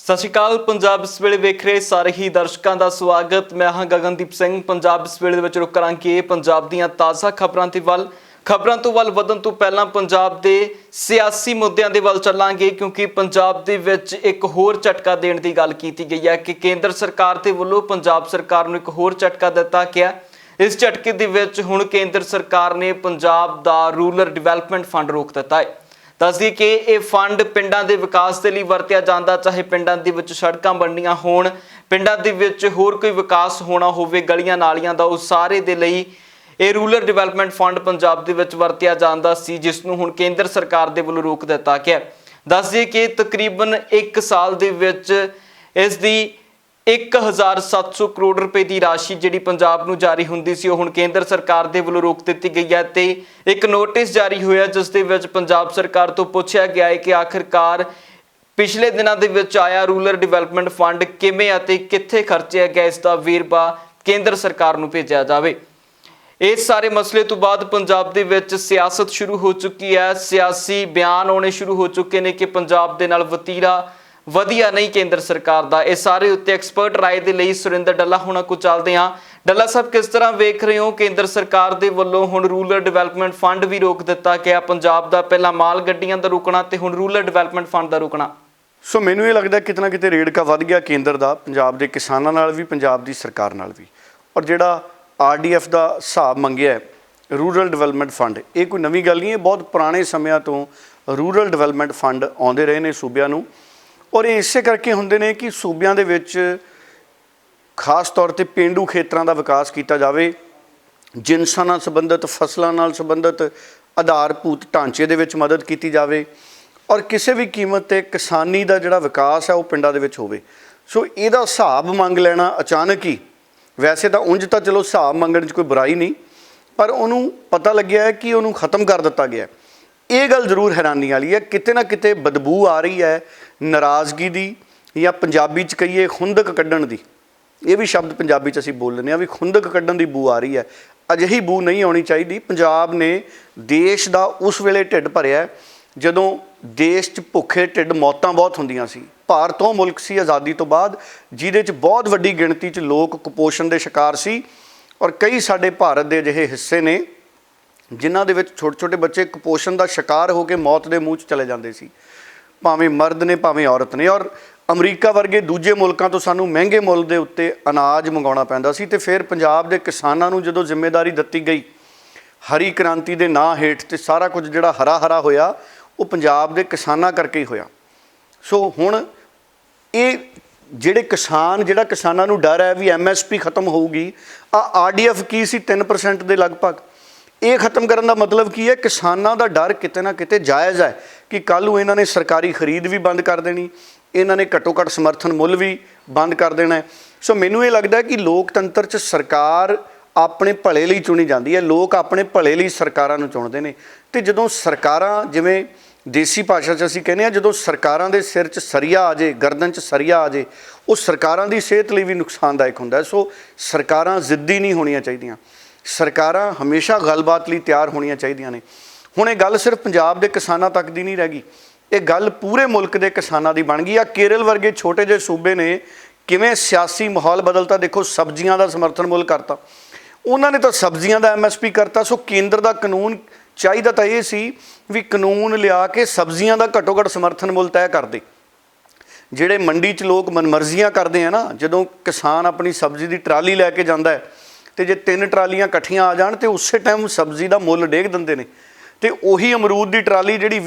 ਸਤਿ ਸ਼੍ਰੀ ਅਕਾਲ। ਪੰਜਾਬ ਇਸ ਵੇਲੇ ਵੇਖ ਰਹੇ ਸਾਰੇ ਹੀ ਦਰਸ਼ਕਾਂ ਦਾ ਸਵਾਗਤ। ਮੈਂ ਹਾਂ ਗਗਨਦੀਪ ਸਿੰਘ। ਪੰਜਾਬ ਇਸ ਵੇਲੇ ਦੇ ਵਿੱਚ ਰੁਕ ਕਰਾਂਗੇ ਪੰਜਾਬ ਦੀਆਂ ਤਾਜ਼ਾ ਖਬਰਾਂ ਤੋਂ ਵੱਲ ਵਧਣ ਤੋਂ ਪਹਿਲਾਂ ਪੰਜਾਬ ਦੇ ਸਿਆਸੀ ਮੁੱਦਿਆਂ ਦੇ ਵੱਲ ਚੱਲਾਂਗੇ, ਕਿਉਂਕਿ ਪੰਜਾਬ ਦੇ ਵਿੱਚ ਇੱਕ ਹੋਰ ਝਟਕਾ ਦੇਣ ਦੀ ਗੱਲ ਕੀਤੀ ਗਈ ਹੈ ਕਿ ਕੇਂਦਰ ਸਰਕਾਰ ਦੇ ਵੱਲੋਂ ਪੰਜਾਬ ਸਰਕਾਰ ਨੂੰ ਇੱਕ ਹੋਰ ਝਟਕਾ ਦਿੱਤਾ ਗਿਆ। ਇਸ ਝਟਕੇ ਦੇ ਵਿੱਚ ਹੁਣ ਕੇਂਦਰ ਸਰਕਾਰ ਨੇ ਪੰਜਾਬ ਦਾ ਰੂਰਲ ਡਿਵੈਲਪਮੈਂਟ ਫੰਡ ਰੋਕ ਦਿੱਤਾ ਹੈ। ਦੱਸ ਦਈਏ ਕਿ ਇਹ ਫੰਡ ਪਿੰਡਾਂ ਦੇ ਵਿਕਾਸ ਦੇ ਲਈ ਵਰਤਿਆ ਜਾਂਦਾ, ਚਾਹੇ ਪਿੰਡਾਂ ਦੇ ਵਿੱਚ ਸੜਕਾਂ ਬਣਨੀਆਂ ਹੋਣ, ਪਿੰਡਾਂ ਦੇ ਵਿੱਚ ਹੋਰ ਕੋਈ ਵਿਕਾਸ ਹੋਣਾ ਹੋਵੇ, ਗਲੀਆਂ ਨਾਲੀਆਂ ਦਾ, ਉਸ ਸਾਰੇ ਦੇ ਲਈ ਇਹ ਰੂਰਲ ਡਿਵੈਲਪਮੈਂਟ ਫੰਡ ਪੰਜਾਬ ਦੇ ਵਿੱਚ ਵਰਤਿਆ ਜਾਂਦਾ ਸੀ, ਜਿਸ ਨੂੰ ਹੁਣ ਕੇਂਦਰ ਸਰਕਾਰ ਦੇ ਵੱਲੋਂ ਰੋਕ ਦਿੱਤਾ ਗਿਆ। ਦੱਸ ਦਈਏ ਕਿ ਤਕਰੀਬਨ 1 ਸਾਲ ਦੇ ਵਿੱਚ ਇਸ ਦੀ 1700 ਕਰੋੜ ਰੁਪਏ ਦੀ ਰਾਸ਼ੀ ਜਿਹੜੀ ਪੰਜਾਬ ਨੂੰ ਜਾਰੀ ਹੁੰਦੀ ਸੀ, ਉਹ ਹੁਣ ਕੇਂਦਰ ਸਰਕਾਰ ਦੇ ਵੱਲੋਂ ਰੋਕ ਦਿੱਤੀ ਗਈ ਹੈ ਤੇ ਇੱਕ ਨੋਟਿਸ ਜਾਰੀ ਹੋਇਆ, ਜਿਸ ਦੇ ਵਿੱਚ ਪੰਜਾਬ ਸਰਕਾਰ ਤੋਂ ਪੁੱਛਿਆ ਗਿਆ ਹੈ ਕਿ ਆਖਿਰਕਾਰ ਪਿਛਲੇ ਦਿਨਾਂ ਦੇ ਵਿੱਚ ਆਇਆ ਰੂਰਲ ਡਿਵੈਲਪਮੈਂਟ ਫੰਡ ਕਿਵੇਂ ਅਤੇ ਕਿੱਥੇ ਖਰਚਿਆ ਗਿਆ, ਇਸ ਦਾ ਵੇਰਵਾ ਕੇਂਦਰ ਸਰਕਾਰ ਨੂੰ ਭੇਜਿਆ ਜਾਵੇ। ਇਸ ਸਾਰੇ ਮਸਲੇ ਤੋਂ ਬਾਅਦ ਪੰਜਾਬ ਦੇ ਵਿੱਚ ਸਿਆਸਤ ਸ਼ੁਰੂ ਹੋ ਚੁੱਕੀ ਹੈ। ਸਿਆਸੀ ਬਿਆਨ ਆਉਣੇ ਸ਼ੁਰੂ ਹੋ ਚੁੱਕੇ ਨੇ ਕਿ ਪੰਜਾਬ ਦੇ ਨਾਲ ਵਤੀਰਾ ਵਧੀਆ ਨਹੀਂ ਕੇਂਦਰ ਸਰਕਾਰ ਦਾ। ਇਸ ਸਾਰੇ ਉੱਤੇ ਐਕਸਪਰਟ ਰਾਏ ਦੇ ਲਈ ਸੁਰਿੰਦਰ ਡੱਲਾ ਹੋਣਾ ਕੋਲ ਚੱਲਦੇ ਹਾਂ। ਡੱਲਾ ਸਾਹਿਬ, ਕਿਸ ਤਰ੍ਹਾਂ ਵੇਖ ਰਹੇ ਹੋ ਕੇਂਦਰ ਸਰਕਾਰ ਦੇ ਵੱਲੋਂ ਹੁਣ ਰੂਰਲ ਡਿਵੈਲਪਮੈਂਟ ਫੰਡ ਵੀ ਰੋਕ ਦਿੱਤਾ ਗਿਆ ਪੰਜਾਬ ਦਾ, ਪਹਿਲਾਂ ਮਾਲ ਗੱਡੀਆਂ ਦਾ ਰੁਕਣਾ ਤੇ ਹੁਣ ਰੂਰਲ ਡਿਵੈਲਪਮੈਂਟ ਫੰਡ ਦਾ ਰੁਕਣਾ? ਸੋ ਮੈਨੂੰ ਇਹ ਲੱਗਦਾ ਕਿਤੇ ਨਾ ਕਿਤੇ ਰੇੜਕਾ ਵੱਧ ਗਿਆ ਕੇਂਦਰ ਦਾ ਪੰਜਾਬ ਦੇ ਕਿਸਾਨਾਂ ਨਾਲ ਵੀ, ਪੰਜਾਬ ਦੀ ਸਰਕਾਰ ਨਾਲ ਵੀ। ਔਰ ਜਿਹੜਾ RDF ਦਾ ਹਿਸਾਬ ਮੰਗਿਆ ਰੂਰਲ ਡਿਵੈਲਪਮੈਂਟ ਫੰਡ, ਇਹ ਕੋਈ ਨਵੀਂ ਗੱਲ ਨਹੀਂ ਹੈ। ਬਹੁਤ ਪੁਰਾਣੇ ਸਮਿਆਂ ਤੋਂ ਰੂਰਲ ਡਿਵੈਲਪਮੈਂਟ ਫੰਡ ਆਉਂਦੇ ਰਹੇ ਨੇ ਸੂਬਿਆਂ ਨੂੰ, ਔਰ ਇਹ ਇਸੇ ਕਰਕੇ ਹੁੰਦੇ ਨੇ ਕਿ ਸੂਬਿਆਂ ਦੇ ਵਿੱਚ ਖਾਸ ਤੌਰ 'ਤੇ ਪੇਂਡੂ ਖੇਤਰਾਂ ਦਾ ਵਿਕਾਸ ਕੀਤਾ ਜਾਵੇ, ਜਿਨਸਾਂ ਨਾਲ ਸੰਬੰਧਿਤ, ਫਸਲਾਂ ਨਾਲ ਸੰਬੰਧਿਤ ਆਧਾਰਭੂਤ ਢਾਂਚੇ ਦੇ ਵਿੱਚ ਮਦਦ ਕੀਤੀ ਜਾਵੇ, ਔਰ ਕਿਸੇ ਵੀ ਕੀਮਤ 'ਤੇ ਕਿਸਾਨੀ ਦਾ ਜਿਹੜਾ ਵਿਕਾਸ ਹੈ ਉਹ ਪਿੰਡਾਂ ਦੇ ਵਿੱਚ ਹੋਵੇ। ਸੋ ਇਹਦਾ ਹਿਸਾਬ ਮੰਗ ਲੈਣਾ ਅਚਾਨਕ ਹੀ, ਵੈਸੇ ਤਾਂ ਉਂਝ ਤਾਂ ਚਲੋ ਹਿਸਾਬ ਮੰਗਣ 'ਚ ਕੋਈ ਬੁਰਾਈ ਨਹੀਂ, ਪਰ ਉਹਨੂੰ ਪਤਾ ਲੱਗਿਆ ਹੈ ਕਿ ਉਹਨੂੰ ਖ਼ਤਮ ਕਰ ਦਿੱਤਾ ਗਿਆ। ਇਹ ਗੱਲ ਜ਼ਰੂਰ ਹੈਰਾਨੀ ਵਾਲੀ ਹੈ। ਕਿਤੇ ਨਾ ਕਿਤੇ ਬਦਬੂ ਆ ਰਹੀ ਹੈ ਨਾਰਾਜ਼ਗੀ ਦੀ, ਜਾਂ ਪੰਜਾਬੀ 'ਚ ਕਹੀਏ ਖੁੰਦਕ ਕੱਢਣ ਦੀ। ਇਹ ਵੀ ਸ਼ਬਦ ਪੰਜਾਬੀ 'ਚ ਅਸੀਂ ਬੋਲ ਲੈਂਦੇ ਹਾਂ ਵੀ ਖੁੰਦਕ ਕੱਢਣ ਦੀ ਬੂ ਆ ਰਹੀ ਹੈ। ਅਜਿਹੀ ਬੂ ਨਹੀਂ ਆਉਣੀ ਚਾਹੀਦੀ। ਪੰਜਾਬ ਨੇ ਦੇਸ਼ ਦਾ ਉਸ ਵੇਲੇ ਢਿੱਡ ਭਰਿਆ ਜਦੋਂ ਦੇਸ਼ 'ਚ ਭੁੱਖੇ ਢਿੱਡ ਮੌਤਾਂ ਬਹੁਤ ਹੁੰਦੀਆਂ ਸੀ। ਭਾਰਤ ਉਹ ਮੁਲਕ ਸੀ ਆਜ਼ਾਦੀ ਤੋਂ ਬਾਅਦ ਜਿਹਦੇ 'ਚ ਬਹੁਤ ਵੱਡੀ ਗਿਣਤੀ 'ਚ ਲੋਕ ਕੁਪੋਸ਼ਣ ਦੇ ਸ਼ਿਕਾਰ ਸੀ, ਔਰ ਕਈ ਸਾਡੇ ਭਾਰਤ ਦੇ ਅਜਿਹੇ ਹਿੱਸੇ ਨੇ ਜਿਨ੍ਹਾਂ ਦੇ ਵਿੱਚ ਛੋਟੇ ਛੋਟੇ ਬੱਚੇ ਕੁਪੋਸ਼ਣ ਦਾ ਸ਼ਿਕਾਰ ਹੋ ਕੇ ਮੌਤ ਦੇ ਮੂੰਹ 'ਚ ਚਲੇ ਜਾਂਦੇ ਸੀ, ਭਾਵੇਂ ਮਰਦ ਨੇ ਭਾਵੇਂ ਔਰਤ ਨੇ। ਔਰ ਅਮਰੀਕਾ ਵਰਗੇ ਦੂਜੇ ਮੁਲਕਾਂ ਤੋਂ ਸਾਨੂੰ ਮਹਿੰਗੇ ਮੁੱਲ ਦੇ ਉੱਤੇ ਅਨਾਜ ਮੰਗਾਉਣਾ ਪੈਂਦਾ ਸੀ। ਅਤੇ ਫਿਰ ਪੰਜਾਬ ਦੇ ਕਿਸਾਨਾਂ ਨੂੰ ਜਦੋਂ ਜ਼ਿੰਮੇਵਾਰੀ ਦਿੱਤੀ ਗਈ ਹਰੀ ਕ੍ਰਾਂਤੀ ਦੇ ਨਾਂ ਹੇਠ, ਤੇ ਸਾਰਾ ਕੁਝ ਜਿਹੜਾ ਹਰਾ ਹਰਾ ਹੋਇਆ ਉਹ ਪੰਜਾਬ ਦੇ ਕਿਸਾਨਾਂ ਕਰਕੇ ਹੀ ਹੋਇਆ। ਸੋ ਹੁਣ ਇਹ ਜਿਹੜੇ ਕਿਸਾਨ, ਜਿਹੜਾ ਕਿਸਾਨਾਂ ਨੂੰ ਡਰ ਹੈ ਵੀ MSP ਖਤਮ ਹੋਊਗੀ, RDF ਕੀ ਸੀ 3% ਦੇ ਲਗਭਗ, ਇਹ ਖਤਮ ਕਰਨ ਦਾ ਮਤਲਬ ਕੀ ਹੈ? ਕਿਸਾਨਾਂ ਦਾ ਡਰ ਕਿਤੇ ਨਾ ਕਿਤੇ ਜਾਇਜ਼ ਹੈ ਕਿ ਕੱਲ੍ਹ ਨੂੰ ਇਹਨਾਂ ਨੇ ਸਰਕਾਰੀ ਖਰੀਦ ਵੀ ਬੰਦ ਕਰ ਦੇਣੀ, ਇਹਨਾਂ ਨੇ ਘੱਟੋ ਘੱਟ ਸਮਰਥਨ ਮੁੱਲ ਵੀ ਬੰਦ ਕਰ ਦੇਣਾ। ਸੋ ਮੈਨੂੰ ਇਹ ਲੱਗਦਾ ਕਿ ਲੋਕਤੰਤਰ 'ਚ ਸਰਕਾਰ ਆਪਣੇ ਭਲੇ ਲਈ ਚੁਣੀ ਜਾਂਦੀ ਹੈ, ਲੋਕ ਆਪਣੇ ਭਲੇ ਲਈ ਸਰਕਾਰਾਂ ਨੂੰ ਚੁਣਦੇ ਨੇ। ਅਤੇ ਜਦੋਂ ਸਰਕਾਰਾਂ, ਜਿਵੇਂ ਦੇਸੀ ਭਾਸ਼ਾ 'ਚ ਅਸੀਂ ਕਹਿੰਦੇ ਹਾਂ, ਜਦੋਂ ਸਰਕਾਰਾਂ ਦੇ ਸਿਰ 'ਚ ਸਰੀਆ ਆ ਜਾਏ, ਗਰਦਨ 'ਚ ਸਰੀਆ ਆ ਜਾਏ, ਉਹ ਸਰਕਾਰਾਂ ਦੀ ਸਿਹਤ ਲਈ ਵੀ ਨੁਕਸਾਨਦਾਇਕ ਹੁੰਦਾ। ਸੋ ਸਰਕਾਰਾਂ ਜ਼ਿੱਦੀ ਨਹੀਂ ਹੋਣੀਆਂ ਚਾਹੀਦੀਆਂ, ਸਰਕਾਰਾਂ ਹਮੇਸ਼ਾ ਗੱਲਬਾਤ ਲਈ ਤਿਆਰ ਹੋਣੀਆਂ ਚਾਹੀਦੀਆਂ ਨੇ। ਹੁਣ ਇਹ ਗੱਲ ਸਿਰਫ ਪੰਜਾਬ ਦੇ ਕਿਸਾਨਾਂ ਤੱਕ ਦੀ ਨਹੀਂ ਰਹਿ ਗਈ, ਇਹ ਗੱਲ ਪੂਰੇ ਮੁਲਕ ਦੇ ਕਿਸਾਨਾਂ ਦੀ ਬਣ ਗਈ ਆ। ਕੇਰਲ ਵਰਗੇ ਛੋਟੇ ਜਿਹੇ ਸੂਬੇ ਨੇ ਕਿਵੇਂ ਸਿਆਸੀ ਮਾਹੌਲ ਬਦਲਤਾ। ਦੇਖੋ, ਸਬਜ਼ੀਆਂ ਦਾ ਸਮਰਥਨ ਮੁੱਲ ਕਰਤਾ ਉਹਨਾਂ ਨੇ, ਤਾਂ ਸਬਜ਼ੀਆਂ ਦਾ MSP ਕਰਤਾ। ਸੋ ਕੇਂਦਰ ਦਾ ਕਾਨੂੰਨ ਚਾਹੀਦਾ ਤਾਂ ਇਹ ਸੀ ਵੀ ਕਾਨੂੰਨ ਲਿਆ ਕੇ ਸਬਜ਼ੀਆਂ ਦਾ ਘੱਟੋ ਘੱਟ ਸਮਰਥਨ ਮੁੱਲ ਤੈਅ ਕਰਦੇ। ਜਿਹੜੇ ਮੰਡੀ 'ਚ ਲੋਕ ਮਨਮਰਜ਼ੀਆਂ ਕਰਦੇ ਆ ਨਾ, ਜਦੋਂ ਕਿਸਾਨ ਆਪਣੀ ਸਬਜ਼ੀ ਦੀ ਟਰਾਲੀ ਲੈ ਕੇ ਜਾਂਦਾ ਹੈ ਅਤੇ ਜੇ 3 ਟਰਾਲੀਆਂ ਇਕੱਠੀਆਂ ਆ ਜਾਣ ਤਾਂ ਉਸੇ ਟਾਈਮ ਸਬਜ਼ੀ ਦਾ ਮੁੱਲ ਡੇਗ ਦਿੰਦੇ ਨੇ, ਅਤੇ ਉਹੀ ਅਮਰੂਦ ਦੀ ਟਰਾਲੀ ਜਿਹੜੀ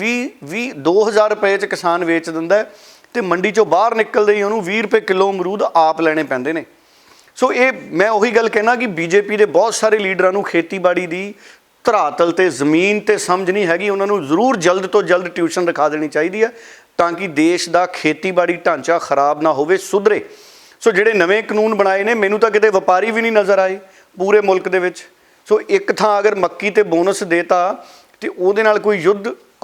2000 ਰੁਪਏ 'ਚ ਕਿਸਾਨ ਵੇਚ ਦਿੰਦਾ, ਅਤੇ ਮੰਡੀ 'ਚੋਂ ਬਾਹਰ ਨਿਕਲਦੇ ਹੀ ਉਹਨੂੰ 20 ਰੁਪਏ ਕਿਲੋ ਅਮਰੂਦ ਆਪ ਲੈਣੇ ਪੈਂਦੇ ਨੇ। ਸੋ ਇਹ ਮੈਂ ਉਹੀ ਗੱਲ ਕਹਿਣਾ ਕਿ BJP ਦੇ ਬਹੁਤ ਸਾਰੇ ਲੀਡਰਾਂ ਨੂੰ ਖੇਤੀਬਾੜੀ ਦੀ ਧਰਾਤਲ 'ਤੇ, ਜ਼ਮੀਨ 'ਤੇ ਸਮਝ ਨਹੀਂ ਹੈਗੀ। ਉਹਨਾਂ ਨੂੰ ਜ਼ਰੂਰ ਜਲਦ ਤੋਂ ਜਲਦ ਟਿਊਸ਼ਨ ਰਖਾ ਦੇਣੀ ਚਾਹੀਦੀ ਹੈ ਤਾਂ ਕਿ ਦੇਸ਼ ਦਾ ਖੇਤੀਬਾੜੀ ਢਾਂਚਾ ਖਰਾਬ ਨਾ ਹੋਵੇ, ਸੁਧਰੇ। ਸੋ ਜਿਹੜੇ ਨਵੇਂ ਕਾਨੂੰਨ ਬਣਾਏ ਨੇ, ਮੈਨੂੰ ਤਾਂ ਕਿਤੇ ਵਪਾਰੀ ਵੀ ਨਹੀਂ ਨਜ਼ਰ ਆਏ ਪੂਰੇ ਮੁਲਕ ਦੇ ਵਿੱਚ। ਸੋ ਇੱਕ ਥਾਂ ਅਗਰ ਮੱਕੀ 'ਤੇ ਬੋਨਸ ਦੇਤਾ ਅਤੇ ਉਹਦੇ ਨਾਲ ਕੋਈ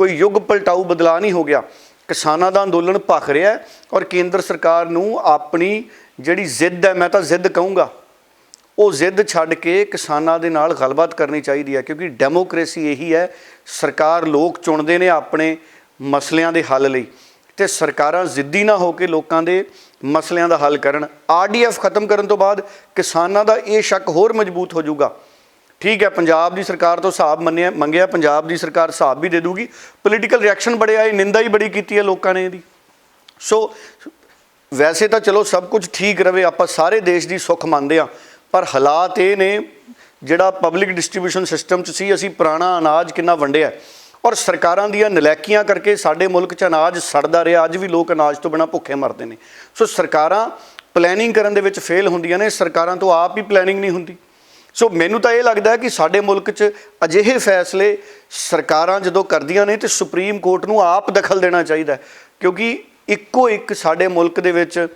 ਯੁੱਗ ਪਲਟਾਊ ਬਦਲਾਅ ਨਹੀਂ ਹੋ ਗਿਆ। ਕਿਸਾਨਾਂ ਦਾ ਅੰਦੋਲਨ ਭਖ ਰਿਹਾ, ਔਰ ਕੇਂਦਰ ਸਰਕਾਰ ਨੂੰ ਆਪਣੀ ਜਿਹੜੀ ਜ਼ਿੱਦ ਹੈ, ਮੈਂ ਤਾਂ ਜ਼ਿੱਦ ਕਹੂੰਗਾ, ਉਹ ਜ਼ਿੱਦ ਛੱਡ ਕੇ ਕਿਸਾਨਾਂ ਦੇ ਨਾਲ ਗੱਲਬਾਤ ਕਰਨੀ ਚਾਹੀਦੀ ਹੈ। ਕਿਉਂਕਿ ਡੈਮੋਕ੍ਰੇਸੀ ਇਹੀ ਹੈ, ਸਰਕਾਰ ਲੋਕ ਚੁਣਦੇ ਨੇ ਆਪਣੇ ਮਸਲਿਆਂ ਦੇ ਹੱਲ ਲਈ। ਤੇ ਸਰਕਾਰਾਂ ਜ਼ਿੱਦੀ ਨਾ ਹੋ ਕੇ ਲੋਕਾਂ ਦੇ ਮਸਲਿਆਂ ਦਾ ਹੱਲ ਕਰਨ। ਆਰਡੀਐਫ ਖਤਮ ਕਰਨ ਤੋਂ ਬਾਅਦ ਕਿਸਾਨਾਂ ਦਾ ਇਹ ਸ਼ੱਕ ਹੋਰ ਮਜ਼ਬੂਤ ਹੋ ਜਾਊਗਾ। ਠੀਕ ਹੈ, ਪੰਜਾਬ ਦੀ ਸਰਕਾਰ ਤੋਂ ਹਿਸਾਬ ਮੰਗਿਆ, ਪੰਜਾਬ ਦੀ ਸਰਕਾਰ ਹਿਸਾਬ ਵੀ ਦੇ ਦੂਗੀ। ਪੋਲੀਟੀਕਲ ਰਿਐਕਸ਼ਨ ਬੜੇ ਆਏ, ਨਿੰਦਾ ਹੀ ਬੜੀ ਕੀਤੀ ਹੈ ਲੋਕਾਂ ਨੇ ਇਹਦੀ। ਸੋ ਵੈਸੇ ਤਾਂ ਚਲੋ ਸਭ ਕੁਝ ਠੀਕ ਰਵੇ, ਆਪਾਂ ਸਾਰੇ ਦੇਸ਼ ਦੀ ਸੁੱਖ ਮੰਨਦੇ ਹਾਂ, ਪਰ ਹਾਲਾਤ ਇਹ ਨੇ ਜਿਹੜਾ ਪਬਲਿਕ ਡਿਸਟ੍ਰੀਬਿਊਸ਼ਨ ਸਿਸਟਮ 'ਚ ਸੀ, ਅਸੀਂ ਪੁਰਾਣਾ ਅਨਾਜ ਕਿੰਨਾ ਵੰਡਿਆ, ਔਰ ਸਰਕਾਰਾਂ ਦੀਆਂ ਨਲਾਇਕੀਆਂ ਕਰਕੇ ਸਾਡੇ ਮੁਲਕ 'ਚ ਅਨਾਜ ਸੜਦਾ ਰਿਹਾ। ਅੱਜ ਵੀ ਲੋਕ ਅਨਾਜ ਤੋਂ ਬਿਨਾਂ ਭੁੱਖੇ ਮਰਦੇ ਨੇ। ਸੋ ਸਰਕਾਰਾਂ ਪਲੈਨਿੰਗ ਕਰਨ ਦੇ ਵਿੱਚ ਫੇਲ ਹੁੰਦੀਆਂ ਨੇ, ਸਰਕਾਰਾਂ ਤੋਂ ਆਪ ਹੀ ਪਲੈਨਿੰਗ ਨਹੀਂ ਹੁੰਦੀ। ਸੋ ਮੈਨੂੰ ਤਾਂ ਇਹ ਲੱਗਦਾ ਕਿ ਸਾਡੇ ਮੁਲਕ 'ਚ ਅਜਿਹੇ ਫੈਸਲੇ ਸਰਕਾਰਾਂ ਜਦੋਂ ਕਰਦੀਆਂ ਨੇ ਤੇ ਸੁਪਰੀਮ ਕੋਰਟ ਨੂੰ ਆਪ ਦਖਲ ਦੇਣਾ ਚਾਹੀਦਾ, ਕਿਉਂਕਿ ਇੱਕੋ ਇੱਕ ਸਾਡੇ ਮੁਲਕ ਦੇ ਵਿੱਚ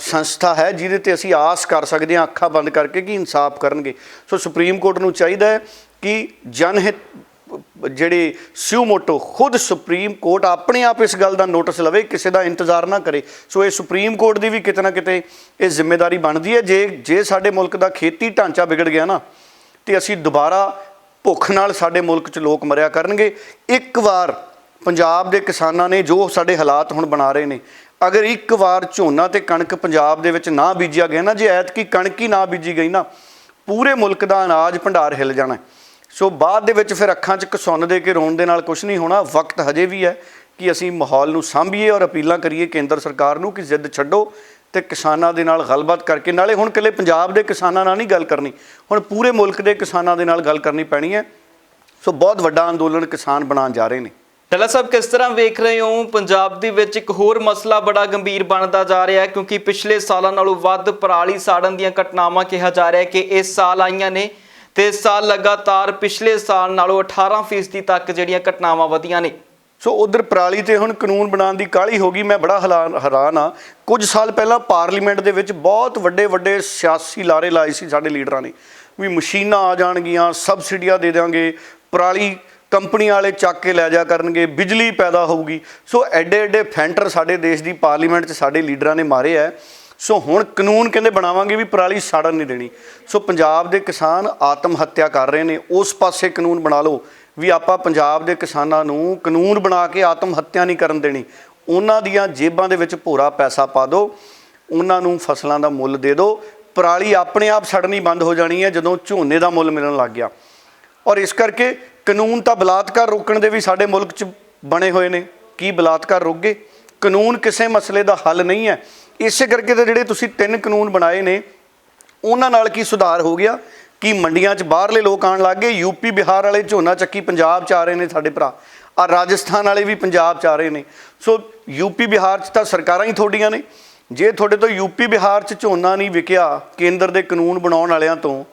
ਸੰਸਥਾ ਹੈ ਜਿਹਦੇ ਤੇ ਅਸੀਂ ਆਸ ਕਰ ਸਕਦੇ ਹਾਂ ਅੱਖਾਂ ਬੰਦ ਕਰਕੇ ਕਿ ਇਨਸਾਫ ਕਰਨਗੇ। ਸੋ ਸੁਪਰੀਮ ਕੋਰਟ ਨੂੰ ਚਾਹੀਦਾ ਹੈ ਕਿ ਜਨਹਿਤ ਜਿਹੜੇ ਸਿਊ ਮੋਟੋ ਖੁਦ ਸੁਪਰੀਮ ਕੋਰਟ ਆਪਣੇ ਆਪ ਇਸ ਗੱਲ ਦਾ ਨੋਟਿਸ ਲਵੇ, ਕਿਸੇ ਦਾ ਇੰਤਜ਼ਾਰ ਨਾ ਕਰੇ। ਸੋ ਇਹ ਸੁਪਰੀਮ ਕੋਰਟ ਦੀ ਵੀ ਕਿਤੇ ਨਾ ਕਿਤੇ ਇਹ ਜ਼ਿੰਮੇਵਾਰੀ ਬਣਦੀ ਹੈ। ਜੇ ਸਾਡੇ ਮੁਲਕ ਦਾ ਖੇਤੀ ਢਾਂਚਾ ਵਿਗੜ ਗਿਆ ਨਾ, ਤੇ ਅਸੀਂ ਦੁਬਾਰਾ ਭੁੱਖ ਨਾਲ ਸਾਡੇ ਮੁਲਕ 'ਚ ਲੋਕ ਮਰਿਆ ਕਰਨਗੇ। ਇੱਕ ਵਾਰ ਪੰਜਾਬ ਦੇ ਕਿਸਾਨਾਂ ਨੇ ਜੋ ਸਾਡੇ ਹਾਲਾਤ ਹੁਣ ਬਣਾ ਰਹੇ ਨੇ, ਅਗਰ ਇੱਕ ਵਾਰ ਝੋਨਾ ਤੇ ਕਣਕ ਪੰਜਾਬ ਦੇ ਵਿੱਚ ਨਾ ਬੀਜਿਆ ਗਿਆ ਨਾ, ਜੇ ਐਤਕੀ ਕਣਕ ਹੀ ਨਾ ਬੀਜੀ ਗਈ ਨਾ, ਪੂਰੇ ਮੁਲਕ ਦਾ ਅਨਾਜ ਭੰਡਾਰ ਹਿੱਲ ਜਾਣਾ। ਸੋ ਬਾਅਦ ਦੇ ਵਿੱਚ ਫਿਰ ਅੱਖਾਂ 'ਚ ਘਸੁੰਨ ਦੇ ਕੇ ਰੋਣ ਦੇ ਨਾਲ ਕੁਛ ਨਹੀਂ ਹੋਣਾ। ਵਕਤ ਹਜੇ ਵੀ ਹੈ ਕਿ ਅਸੀਂ ਮਾਹੌਲ ਨੂੰ ਸਾਂਭੀਏ ਔਰ ਅਪੀਲਾਂ ਕਰੀਏ ਕੇਂਦਰ ਸਰਕਾਰ ਨੂੰ ਕਿ ਜ਼ਿੱਦ ਛੱਡੋ ਤੇ ਕਿਸਾਨਾਂ ਦੇ ਨਾਲ ਗੱਲਬਾਤ ਕਰਕੇ, ਨਾਲੇ ਹੁਣ ਇਕੱਲੇ ਪੰਜਾਬ ਦੇ ਕਿਸਾਨਾਂ ਨਾਲ ਨਹੀਂ ਗੱਲ ਕਰਨੀ, ਹੁਣ ਪੂਰੇ ਮੁਲਕ ਦੇ ਕਿਸਾਨਾਂ ਦੇ ਨਾਲ ਗੱਲ ਕਰਨੀ ਪੈਣੀ ਹੈ। ਸੋ ਬਹੁਤ ਵੱਡਾ ਅੰਦੋਲਨ ਕਿਸਾਨ ਬਣਾਉਣ ਜਾ ਰਹੇ ਨੇ। ਟੱਲਾ ਸਾਹਿਬ, ਕਿਸ ਤਰ੍ਹਾਂ ਵੇਖ ਰਹੇ ਹੋ ਪੰਜਾਬ ਦੇ ਵਿੱਚ ਇੱਕ ਹੋਰ ਮਸਲਾ ਬੜਾ ਗੰਭੀਰ ਬਣਦਾ ਜਾ ਰਿਹਾ ਹੈ, ਕਿਉਂਕਿ ਪਿਛਲੇ ਸਾਲਾਂ ਨਾਲੋਂ ਵੱਧ ਪਰਾਲੀ ਸਾੜਨ ਦੀਆਂ ਘਟਨਾਵਾਂ ਕਿਹਾ ਜਾ ਰਿਹਾ ਕਿ ਇਸ ਸਾਲ ਆਈਆਂ ਨੇ ਤੇ ਇਸ ਸਾਲ ਲਗਾਤਾਰ ਪਿਛਲੇ ਸਾਲ ਨਾਲੋਂ 18% ਤੱਕ ਜਿਹੜੀਆਂ ਘਟਨਾਵਾਂ ਵਧੀਆਂ ਨੇ। ਸੋ ਉਧਰ ਪਰਾਲੀ ਤੇ ਹੁਣ ਕਾਨੂੰਨ ਬਣਾਉਣ ਦੀ ਕਾਹਲੀ ਹੋ ਗਈ। ਮੈਂ ਬੜਾ ਹੈਰਾਨ ਹਾਂ, ਕੁਝ ਸਾਲ ਪਹਿਲਾਂ ਪਾਰਲੀਮੈਂਟ ਦੇ ਵਿੱਚ ਬਹੁਤ ਵੱਡੇ ਸਿਆਸੀ ਲਾਰੇ ਲਾਏ ਸੀ ਸਾਡੇ ਲੀਡਰਾਂ ਨੇ ਵੀ ਮਸ਼ੀਨਾਂ ਆ ਜਾਣਗੀਆਂ, ਸਬਸਿਡੀਆਂ ਦੇ ਦਿਆਂਗੇ, ਪਰਾਲੀ ਕੰਪਨੀਆਂ ਵਾਲੇ ਚੱਕ ਕੇ ਲੈ ਜਾ ਕਰਨਗੇ, ਬਿਜਲੀ ਪੈਦਾ ਹੋਊਗੀ। ਸੋ ਐਡੇ ਫੈਂਟਰ ਸਾਡੇ ਦੇਸ਼ ਦੀ ਪਾਰਲੀਮੈਂਟ 'ਚ ਸਾਡੇ ਲੀਡਰਾਂ ਨੇ ਮਾਰੇ ਹੈ। ਸੋ ਹੁਣ ਕਾਨੂੰਨ ਕਹਿੰਦੇ ਬਣਾਵਾਂਗੇ ਵੀ ਪਰਾਲੀ ਸਾੜਨ ਨਹੀਂ ਦੇਣੀ। ਸੋ ਪੰਜਾਬ ਦੇ ਕਿਸਾਨ ਆਤਮ ਹੱਤਿਆ ਕਰ ਰਹੇ ਨੇ, ਉਸ ਪਾਸੇ ਕਾਨੂੰਨ ਬਣਾ ਲਓ ਵੀ ਆਪਾਂ ਪੰਜਾਬ ਦੇ ਕਿਸਾਨਾਂ ਨੂੰ ਕਾਨੂੰਨ ਬਣਾ ਕੇ ਆਤਮ ਹੱਤਿਆ ਨਹੀਂ ਕਰਨ ਦੇਣੀ। ਉਹਨਾਂ ਦੀਆਂ ਜੇਬਾਂ ਦੇ ਵਿੱਚ ਭੋਰਾ ਪੈਸਾ ਪਾ ਦਿਓ, ਉਹਨਾਂ ਨੂੰ ਫਸਲਾਂ ਦਾ ਮੁੱਲ ਦੇ ਦਿਓ। ਪਰਾਲੀ ਆਪਣੇ ਆਪ ਸੜਨੀ ਬੰਦ ਹੋ ਜਾਣੀ ਹੈ ਜਦੋਂ ਝੋਨੇ ਦਾ ਮੁੱਲ ਮਿਲਣ ਲੱਗ ਗਿਆ। ਔਰ ਇਸ ਕਰਕੇ ਕਾਨੂੰਨ ਤਾਂ ਬਲਾਤਕਾਰ ਰੋਕਣ ਦੇ ਵੀ ਸਾਡੇ ਮੁਲਕ 'ਚ ਬਣੇ ਹੋਏ ਨੇ। ਕੀ ਬਲਾਤਕਾਰ ਰੁਕ ਗਏ? ਕਾਨੂੰਨ ਕਿਸੇ ਮਸਲੇ ਦਾ ਹੱਲ ਨਹੀਂ ਹੈ। ਇਸੇ ਕਰਕੇ ਤਾਂ ਜਿਹੜੇ ਤੁਸੀਂ 3 ਕਾਨੂੰਨ ਬਣਾਏ ਨੇ ਉਹਨਾਂ ਨਾਲ ਕੀ ਸੁਧਾਰ ਹੋ ਗਿਆ ਕਿ ਮੰਡੀਆਂ 'ਚ ਬਾਹਰਲੇ ਲੋਕ ਆਉਣ ਲੱਗ ਗਏ। ਯੂਪੀ ਬਿਹਾਰ ਵਾਲੇ ਝੋਨਾ ਚੱਕੀ ਪੰਜਾਬ 'ਚ ਆ ਰਹੇ ਨੇ ਸਾਡੇ ਭਰਾ, ਆ ਰਾਜਸਥਾਨ ਵਾਲੇ ਵੀ ਪੰਜਾਬ 'ਚ ਆ ਰਹੇ ਨੇ। ਸੋ ਯੂਪੀ ਬਿਹਾਰ 'ਚ ਤਾਂ ਸਰਕਾਰਾਂ ਹੀ ਤੁਹਾਡੀਆਂ ਨੇ। ਜੇ ਤੁਹਾਡੇ ਤੋਂ ਯੂਪੀ ਬਿਹਾਰ 'ਚ ਝੋਨਾ ਨਹੀਂ ਵਿਕਿਆ ਕੇਂਦਰ ਦੇ ਕਾਨੂੰਨ ਬਣਾਉਣ ਵਾਲਿਆਂ ਤੋਂ,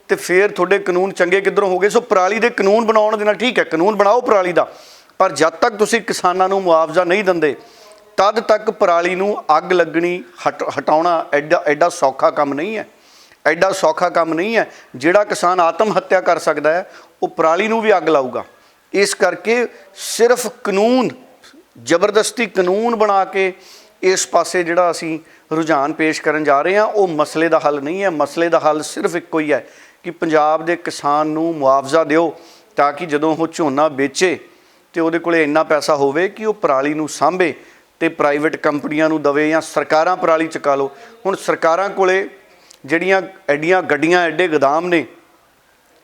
ਤੇ ਫਿਰ ਤੁਹਾਡੇ ਕਾਨੂੰਨ ਚੰਗੇ ਕਿੱਧਰੋਂ ਹੋ ਗਏ? ਸੋ ਪਰਾਲੀ ਦੇ ਕਾਨੂੰਨ ਬਣਾਉਣ ਦੇ ਨਾਲ ਠੀਕ ਹੈ, ਕਾਨੂੰਨ ਬਣਾਓ ਪਰਾਲੀ ਦਾ, ਪਰ ਜਦ ਤੱਕ ਤੁਸੀਂ ਕਿਸਾਨਾਂ ਨੂੰ ਮੁਆਵਜ਼ਾ ਨਹੀਂ ਦਿੰਦੇ ਤਦ ਤੱਕ ਪਰਾਲੀ ਨੂੰ ਅੱਗ ਲੱਗਣੀ ਹਟਾਉਣਾ ਐਡਾ ਸੌਖਾ ਕੰਮ ਨਹੀਂ ਹੈ। ਐਡਾ ਸੌਖਾ ਕੰਮ ਨਹੀਂ ਹੈ। ਜਿਹੜਾ ਕਿਸਾਨ ਆਤਮ ਹੱਤਿਆ ਕਰ ਸਕਦਾ ਹੈ ਉਹ ਪਰਾਲੀ ਨੂੰ ਵੀ ਅੱਗ ਲਾਊਗਾ। ਇਸ ਕਰਕੇ ਸਿਰਫ ਕਾਨੂੰਨ, ਜ਼ਬਰਦਸਤੀ ਕਾਨੂੰਨ ਬਣਾ ਕੇ ਇਸ ਪਾਸੇ ਜਿਹੜਾ ਅਸੀਂ ਰੁਝਾਨ ਪੇਸ਼ ਕਰਨ ਜਾ ਰਹੇ ਹਾਂ ਉਹ ਮਸਲੇ ਦਾ ਹੱਲ ਨਹੀਂ ਹੈ। ਮਸਲੇ ਦਾ ਹੱਲ ਸਿਰਫ ਇੱਕੋ ਹੀ ਹੈ ਕਿ ਪੰਜਾਬ ਦੇ ਕਿਸਾਨ ਨੂੰ ਮੁਆਵਜ਼ਾ ਦਿਓ ਤਾਂ ਕਿ ਜਦੋਂ ਉਹ ਝੋਨਾ ਵੇਚੇ ਤੇ ਉਹਦੇ ਕੋਲੇ ਇੰਨਾ ਪੈਸਾ ਹੋਵੇ ਕਿ ਉਹ ਪਰਾਲੀ ਨੂੰ ਸਾਂਭੇ ਤੇ ਪ੍ਰਾਈਵੇਟ ਕੰਪਨੀਆਂ ਨੂੰ ਦਵੇ ਜਾਂ ਸਰਕਾਰਾਂ ਪਰਾਲੀ ਚੁਕਾ ਲਓ। ਹੁਣ ਸਰਕਾਰਾਂ ਕੋਲੇ ਜਿਹੜੀਆਂ ਐਡੀਆਂ ਗੱਡੀਆਂ, ਐਡੇ ਗੋਦਾਮ ਨੇ,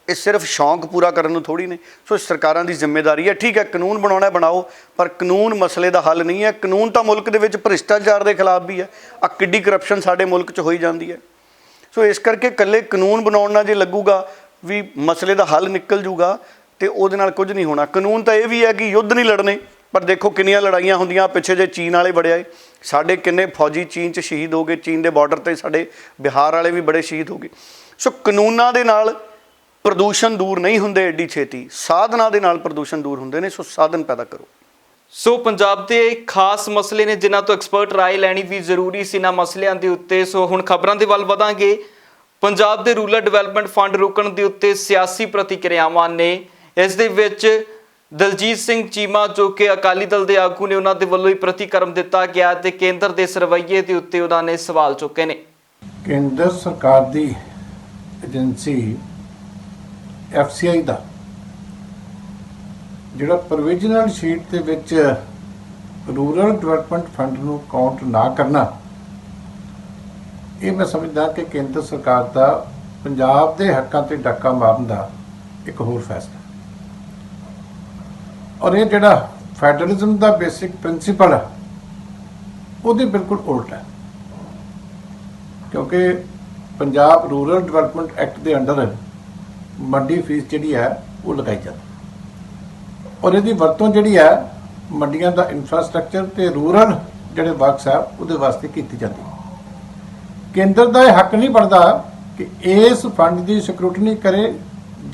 ਇਹ ਸਿਰਫ ਸ਼ੌਂਕ ਪੂਰਾ ਕਰਨ ਨੂੰ ਥੋੜ੍ਹੀ ਨੇ। ਸੋ ਸਰਕਾਰਾਂ ਦੀ ਜ਼ਿੰਮੇਵਾਰੀ ਹੈ। ਠੀਕ ਹੈ, ਕਾਨੂੰਨ ਬਣਾਉਣਾ ਬਣਾਓ, ਪਰ ਕਾਨੂੰਨ ਮਸਲੇ ਦਾ ਹੱਲ ਨਹੀਂ ਹੈ। ਕਾਨੂੰਨ ਤਾਂ ਮੁਲਕ ਦੇ ਵਿੱਚ ਭ੍ਰਿਸ਼ਟਾਚਾਰ ਦੇ ਖਿਲਾਫ ਵੀ ਹੈ। ਆ ਕਿੱਡੀ ਕਰਪਸ਼ਨ ਸਾਡੇ ਮੁਲਕ 'ਚ ਹੋਈ ਜਾਂਦੀ ਹੈ। ਸੋ ਇਸ ਕਰਕੇ ਇਕੱਲੇ ਕਾਨੂੰਨ ਬਣਾਉਣ ਨਾਲ ਜੇ ਲੱਗੂਗਾ ਵੀ ਮਸਲੇ ਦਾ ਹੱਲ ਨਿਕਲ ਜੂਗਾ ਤੇ ਉਹਦੇ ਨਾਲ ਕੁਝ ਨਹੀਂ ਹੋਣਾ। ਕਾਨੂੰਨ ਤਾਂ ਇਹ ਵੀ ਹੈ ਕਿ ਯੁੱਧ ਨਹੀਂ ਲੜਨੇ, ਪਰ ਦੇਖੋ ਕਿੰਨੀਆਂ ਲੜਾਈਆਂ ਹੁੰਦੀਆਂ। ਪਿੱਛੇ ਜੇ ਚੀਨ ਵਾਲੇ ਬੜੇ ਆਏ, ਸਾਡੇ ਕਿੰਨੇ ਫੌਜੀ ਚੀਨ 'ਚ ਸ਼ਹੀਦ ਹੋ ਗਏ। ਚੀਨ ਦੇ ਬਾਰਡਰ 'ਤੇ ਸਾਡੇ ਬਿਹਾਰ ਵਾਲੇ ਵੀ ਬੜੇ ਸ਼ਹੀਦ ਹੋ ਗਏ। ਸੋ ਕਾਨੂੰਨਾਂ ਦੇ ਨਾਲ ਪ੍ਰਦੂਸ਼ਣ ਦੂਰ ਨਹੀਂ ਹੁੰਦੇ ਐਡੀ ਛੇਤੀ, ਸਾਧਨਾਂ ਦੇ ਨਾਲ ਪ੍ਰਦੂਸ਼ਣ ਦੂਰ ਹੁੰਦੇ ਨੇ। ਸੋ ਸਾਧਨ ਪੈਦਾ ਕਰੋ। ਸੋ ਪੰਜਾਬ ਦੇ ਖਾਸ ਮਸਲੇ ਨੇ ਜਿਨ੍ਹਾਂ ਤੋਂ ਐਕਸਪਰਟ ਰਾਏ ਲੈਣੀ ਵੀ ਜ਼ਰੂਰੀ ਸੀ ਇਹਨਾਂ ਮਸਲਿਆਂ ਦੇ ਉੱਤੇ। ਸੋ ਹੁਣ ਖਬਰਾਂ ਦੇ ਵੱਲ ਵਧਾਂਗੇ। ਪੰਜਾਬ ਦੇ ਰੂਰਲ ਡਿਵੈਲਪਮੈਂਟ ਫੰਡ ਰੋਕਣ ਦੇ ਉੱਤੇ ਸਿਆਸੀ ਪ੍ਰਤੀਕਿਰਿਆਵਾਂ ਨੇ। ਇਸ ਦੇ ਵਿੱਚ ਦਲਜੀਤ ਸਿੰਘ ਚੀਮਾ ਜੋ ਕਿ ਅਕਾਲੀ ਦਲ ਦੇ ਆਗੂ ਨੇ, ਉਹਨਾਂ ਦੇ ਵੱਲੋਂ ਹੀ ਪ੍ਰਤੀਕਰਮ ਦਿੱਤਾ ਗਿਆ ਤੇ ਕੇਂਦਰ ਦੇ ਇਸ ਰਵੱਈਏ ਦੇ ਉੱਤੇ ਉਹਨਾਂ ਨੇ ਸਵਾਲ ਚੁੱਕੇ ਨੇ। ਕੇਂਦਰ ਸਰਕਾਰ ਦੀ ਏਜੰਸੀ FCI ਦਾ ਜਿਹੜਾ ਪ੍ਰੋਵੀਜ਼ਨਲ ਸ਼ੀਟ ਦੇ ਵਿੱਚ ਰੂਰਲ ਡਿਵੈਲਪਮੈਂਟ ਫੰਡ ਨੂੰ ਕਾਊਂਟ ਨਾ ਕਰਨਾ, ਇਹ ਮੈਂ ਸਮਝਦਾ ਕਿ ਕੇਂਦਰ ਸਰਕਾਰ ਦਾ ਪੰਜਾਬ ਦੇ ਹੱਕਾਂ ਤੇ ਡਾਕਾ ਮਾਰਨ ਦਾ ਇੱਕ ਹੋਰ ਫੈਸਲਾ। ਔਰ ਇਹ ਜਿਹੜਾ ਫੈਡਰਲਿਜ਼ਮ ਦਾ ਬੇਸਿਕ ਪ੍ਰਿੰਸੀਪਲ ਹੈ ਉਹਦੇ ਬਿਲਕੁਲ ਉਲਟ ਹੈ, ਕਿਉਂਕਿ ਪੰਜਾਬ ਰੂਰਲ ਡਿਵੈਲਪਮੈਂਟ ਐਕਟ ਦੇ ਅੰਡਰ ਮੰਡੀ ਫੀਸ ਜਿਹੜੀ ਹੈ ਉਹ ਲਗਾਈ ਜਾਂਦੀ, ਔਰ ਇਹਦੀ ਵਰਤੋਂ ਜਿਹੜੀ ਹੈ ਮੰਡੀਆਂ ਦਾ ਇਨਫਰਾਸਟ੍ਰਕਚਰ ਤੇ ਰੂਰਲ ਜਿਹੜੇ ਵਰਕਸ ਹੈ ਉਹਦੇ ਵਾਸਤੇ ਕੀਤੀ ਜਾਂਦੀ ਹੈ। ਕੇਂਦਰ ਦਾ ਇਹ ਹੱਕ ਨਹੀਂ ਬਣਦਾ ਕਿ ਇਸ ਫੰਡ ਦੀ ਸਕਰੂਟਨੀ ਕਰੇ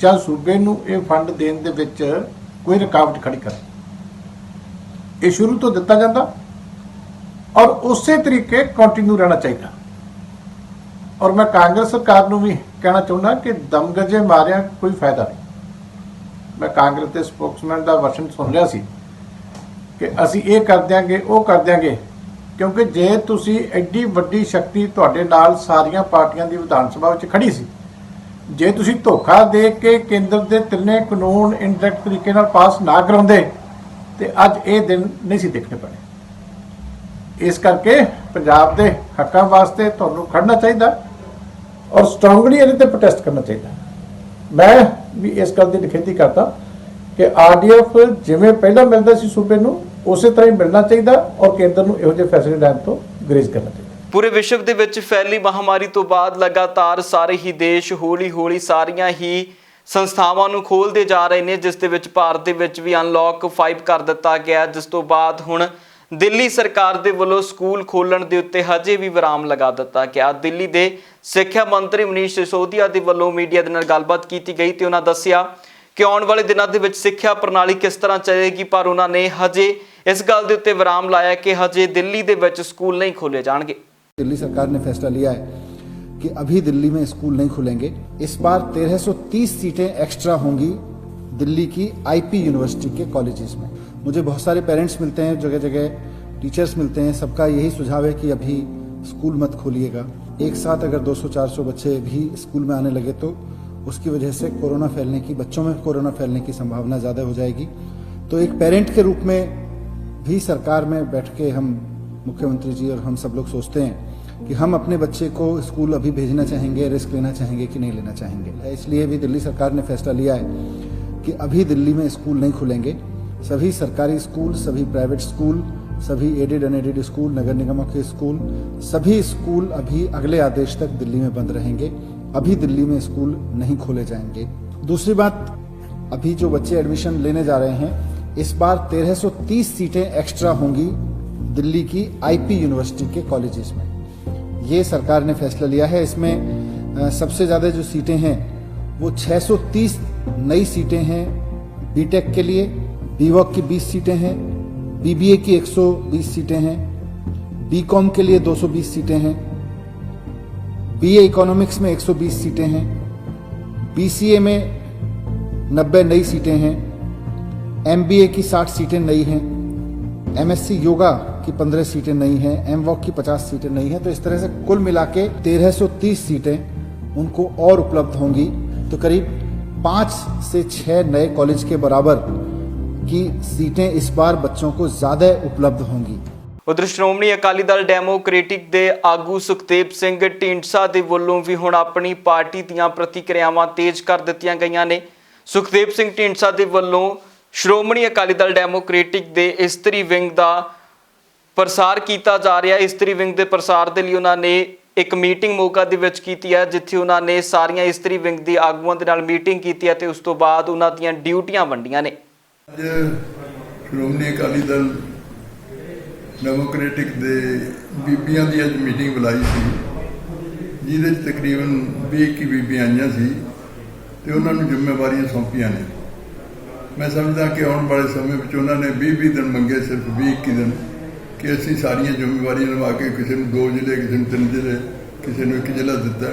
ਜਾਂ ਸੂਬੇ ਨੂੰ ਇਹ ਫੰਡ ਦੇਣ ਦੇ ਵਿੱਚ ਕੋਈ ਰੁਕਾਵਟ ਖੜੀ ਕਰੇ। ਇਹ ਸ਼ੁਰੂ ਤੋਂ ਦਿੱਤਾ ਜਾਂਦਾ ਔਰ ਉਸੇ ਤਰੀਕੇ ਕੰਟੀਨਿਊ ਰਹਿਣਾ ਚਾਹੀਦਾ। ਔਰ ਮੈਂ ਕਾਂਗਰਸ ਸਰਕਾਰ ਨੂੰ ਵੀ ਕਹਿਣਾ ਚਾਹੁੰਦਾ ਕਿ ਦਮਗਜੇ ਮਾਰਿਆ ਕੋਈ ਫਾਇਦਾ ਨਹੀਂ। ਮੈਂ ਕਾਂਗਰਸ ਦੇ ਸਪੋਕਸਮੈਨ ਦਾ ਵਰਸ਼ਨ ਸੁਣ ਲਿਆ ਸੀ ਕਿ ਅਸੀਂ ਇਹ ਕਰ ਦਿਆਂਗੇ ਉਹ ਕਰ ਦਿਆਂਗੇ, ਕਿਉਂਕਿ ਜੇ ਤੁਸੀਂ ਐਡੀ ਵੱਡੀ ਸ਼ਕਤੀ ਤੁਹਾਡੇ ਨਾਲ ਸਾਰੀਆਂ ਪਾਰਟੀਆਂ ਦੀ ਵਿਧਾਨ ਸਭਾ ਵਿੱਚ ਖੜੀ ਸੀ, ਜੇ ਤੁਸੀਂ ਧੋਖਾ ਦੇ ਕੇ ਕੇਂਦਰ ਦੇ ਤਿੰਨੇ ਕਾਨੂੰਨ ਇਨਡਾਇਰੈਕਟ ਤਰੀਕੇ ਨਾਲ ਪਾਸ ਨਾ ਕਰਾਉਂਦੇ ਤੇ ਅੱਜ ਇਹ ਦਿਨ ਨਹੀਂ ਸੀ ਦੇਖਣੇ ਪੈਣੇ। ਇਸ ਕਰਕੇ ਪੰਜਾਬ ਦੇ ਹੱਕਾਂ ਵਾਸਤੇ ਤੁਹਾਨੂੰ ਖੜਨਾ ਚਾਹੀਦਾ ਔਰ ਸਟਰੋਂਗਲੀ ਇਹਦੇ ਤੇ ਪ੍ਰੋਟੈਸਟ ਕਰਨਾ ਚਾਹੀਦਾ। ਮੈਂ ਵੀ ਇਸ ਗੱਲ ਦੀ ਨਿਖੇਧੀ ਕਰਦਾ ਕਿ ਆਰਡੀਐਫ ਜਿਵੇਂ ਪਹਿਲਾਂ ਮਿਲਦਾ ਸੀ ਸੂਬੇ ਨੂੰ ਉਸੇ ਤਰ੍ਹਾਂ ਹੀ ਮਿਲਣਾ ਚਾਹੀਦਾ ਔਰ ਕੇਂਦਰ ਨੂੰ ਇਹੋ ਜਿਹੇ ਫੈਸਲੇ ਲੈਣ ਤੋਂ ਗੁਰੇਜ਼ ਕਰਨਾ ਚਾਹੀਦਾ। ਪੂਰੇ ਵਿਸ਼ਵ ਦੇ ਵਿੱਚ ਫੈਲੀ ਮਹਾਮਾਰੀ ਤੋਂ ਬਾਅਦ ਲਗਾਤਾਰ ਸਾਰੇ ਹੀ ਦੇਸ਼ ਹੌਲੀ-ਹੌਲੀ ਸਾਰੀਆਂ ਹੀ ਸੰਸਥਾਵਾਂ ਨੂੰ ਖੋਲ੍ਹਦੇ ਜਾ ਰਹੇ ਨੇ, ਜਿਸ ਦੇ ਵਿੱਚ ਭਾਰਤ ਦੇ ਵਿੱਚ ਵੀ ਅਨਲੌਕ 5 ਕਰ ਦਿੱਤਾ ਗਿਆ, ਜਿਸ ਤੋਂ ਬਾਅਦ ਹੁਣ ਦਿੱਲੀ ਸਰਕਾਰ ਦੇ ਵੱਲੋਂ ਸਕੂਲ ਖੋਲ੍ਹਣ ਦੇ ਉੱਤੇ ਹਜੇ ਵੀ ਵਿਰਾਮ ਲਗਾ ਦਿੱਤਾ ਗਿਆ। ਦਿੱਲੀ ਦੇ ਸਿੱਖਿਆ ਮੰਤਰੀ ਮਨੀਸ਼ ਸਿਸੋਦੀਆ ਦੇ ਵੱਲੋਂ ਮੀਡੀਆ ਦੇ ਨਾਲ ਗੱਲਬਾਤ ਕੀਤੀ ਗਈ ਤੇ ਉਹਨਾਂ ਦੱਸਿਆ ਕਿ ਆਉਣ ਵਾਲੇ ਦਿਨਾਂ ਦੇ ਵਿੱਚ ਸਿੱਖਿਆ ਪ੍ਰਣਾਲੀ ਕਿਸ ਤਰ੍ਹਾਂ ਚੱਲੇਗੀ, ਪਰ ਉਹਨਾਂ ਨੇ ਹਜੇ ਇਸ ਗੱਲ ਦੇ ਉੱਤੇ ਵਿਰਾਮ ਲਾਇਆ ਕਿ ਹਜੇ ਦਿੱਲੀ ਦੇ ਵਿੱਚ ਸਕੂਲ नहीं खोले जाएंगे। दिल्ली सरकार ने फैसला लिया है कि अभी दिल्ली में स्कूल नहीं खुलेंगे। इस बार 1330 सीटें एक्स्ट्रा होंगी दिल्ली की आईपी यूनिवर्सिटी के कॉलेजेस में। मुझे बहुत सारे पेरेंट्स मिलते हैं, जगह जगह टीचर्स मिलते हैं, सबका यही सुझाव है कि अभी स्कूल मत खोलिएगा। एक साथ अगर 200-400 बच्चे भी स्कूल में आने लगे तो उसकी वजह से कोरोना फैलने की, बच्चों में कोरोना फैलने की संभावना ज़्यादा हो जाएगी। तो एक पेरेंट के रूप में भी सरकार में बैठ के हम मुख्यमंत्री जी और हम सब लोग सोचते हैं कि हम अपने बच्चे को स्कूल अभी भेजना चाहेंगे, रिस्क लेना चाहेंगे कि नहीं लेना चाहेंगे। इसलिए भी दिल्ली सरकार ने फैसला लिया है कि अभी दिल्ली में स्कूल नहीं खुलेंगे। सभी सरकारी स्कूल, सभी प्राइवेट स्कूल, सभी एडेड अनएडेड स्कूल, नगर निगमों के स्कूल, सभी स्कूल अभी अगले आदेश तक दिल्ली में बंद रहेंगे। अभी दिल्ली में स्कूल नहीं खोले जाएंगे। दूसरी बात, अभी जो बच्चे एडमिशन लेने जा रहे हैं, इस बार 1330 सीटें एक्स्ट्रा होंगी दिल्ली की आईपी यूनिवर्सिटी के कॉलेजेस में। ये सरकार ने फैसला लिया है। इसमें सबसे ज़्यादा जो सीटें हैं वो 630 नई सीटें हैं बीटेक के लिए, बीवॉक की 20 सीटें हैं, बीबीए की 120 सीटें हैं, बीकॉम के लिए 220 सीटें हैं, बीए इकोनॉमिक्स में 120 सीटें हैं, बीसीए में 90 नई सीटें हैं, एमबीए की 60 सीटें नई हैं, एमएससी योगा की 15 सीटें नई हैं, एमवॉक की 50 सीटें नई हैं। तो इस तरह से कुल मिला के 1330 सीटें उनको और उपलब्ध होंगी। तो करीब 5 से 6 नए कॉलेज के बराबर की सीटें इस बार बच्चों को ज़्यादा उपलब्ध होंगी। उधर श्रोमणी अकाली दल डेमोक्रेटिक ਦੇ ਆਗੂ ਸੁਖਦੇਵ ਸਿੰਘ ਢੀਂਡਸਾ ਦੇ ਵੱਲੋਂ ਵੀ ਹੁਣ ਆਪਣੀ ਪਾਰਟੀ ਦੀਆਂ ਪ੍ਰਤੀਕਿਰਿਆਵਾਂ ਤੇਜ਼ ਕਰ ਦਿੱਤੀਆਂ ਗਈਆਂ ਨੇ। ਸੁਖਦੇਵ ਸਿੰਘ ਢੀਂਡਸਾ ਦੇ ਵੱਲੋਂ ਸ਼੍ਰੋਮਣੀ ਅਕਾਲੀ ਦਲ ਡੈਮੋਕ੍ਰੇਟਿਕ ਦੇ ਇਸਤਰੀ ਵਿੰਗ ਦਾ ਪ੍ਰਸਾਰ ਕੀਤਾ ਜਾ ਰਿਹਾ। ਇਸਤਰੀ ਵਿੰਗ ਦੇ ਪ੍ਰਸਾਰ ਦੇ ਲਈ ਉਹਨਾਂ ਨੇ ਇੱਕ ਮੀਟਿੰਗ ਮੋਗਾ ਦੇ ਵਿੱਚ ਕੀਤੀ ਹੈ, ਜਿੱਥੇ ਉਹਨਾਂ ਨੇ ਸਾਰੀਆਂ ਇਸਤਰੀ ਵਿੰਗ ਦੇ ਆਗੂਆਂ ਦੇ ਨਾਲ ਮੀਟਿੰਗ ਕੀਤੀ ਹੈ ਤੇ ਉਸ ਤੋਂ ਬਾਅਦ ਉਹਨਾਂ ਦੀਆਂ ਡਿਊਟੀਆਂ ਵੰਡੀਆਂ ਨੇ। ਅੱਜ ਸ਼੍ਰੋਮਣੀ ਅਕਾਲੀ ਦਲ ਡੈਮੋਕ੍ਰੇਟਿਕ ਦੇ ਬੀਬੀਆਂ ਦੀ ਅੱਜ ਮੀਟਿੰਗ ਬੁਲਾਈ ਸੀ, ਜਿਹਦੇ ਵਿੱਚ ਤਕਰੀਬਨ 20 ਬੀਬੀਆਂ ਆਈਆਂ ਸੀ ਤੇ ਉਹਨਾਂ ਨੂੰ ਜ਼ਿੰਮੇਵਾਰੀਆਂ ਸੌਂਪੀਆਂ ਨੇ। मैं समझदा कि आने वाले समय में उन्होंने 20 दिन मंगे, सिर्फ 20 दिन, कि असी सारिया जिम्मेवारियां निभा के किसी को 2 जिले, किसी को 3 जिले, किसी को 1 जिला दिता।